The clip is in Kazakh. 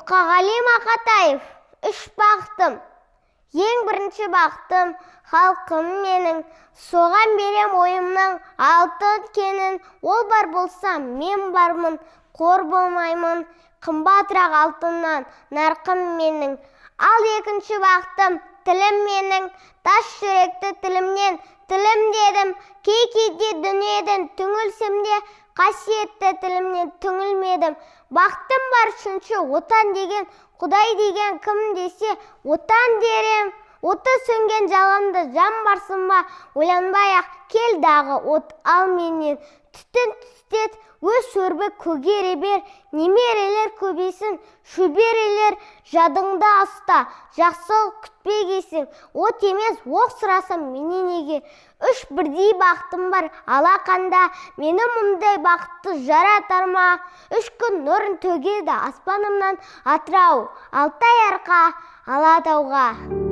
Мұқағали Мақатаев, үш бақытым. Ең бірінші бақытым халқым менің, соған берем ойымның алтын кенін. Ол бар болса, мен бармын, қор болмаймын, қымбатырақ алтыннан нарқым менің. Ал екінші бақытым тілім менің, тас жүректі тілімнен тілім дедім. Кей-кейде дүниеден түңілсем де, қасиетті тілімнен түңілмедім. Бақытым бар үшінші отан деген, Құдай деген кім десе, отан дерем. Оты сөнген жалынды жан барсын ба, ойланбай-ақ кел дағы от ал менен. Түтін түтет, өз сөрбі көгере бер, немерелер көбейсін, шөберелер жадыңда ұста, жақсылық күтпегейсің. От емес, оқ сұрасам менен неге? Үш бірдей бақытым бар алақанда, мені мұндай бақытты жаратар ма? Үш күн нұрын төгеді аспанымнан атырау, Алтай арқа, Алатауға.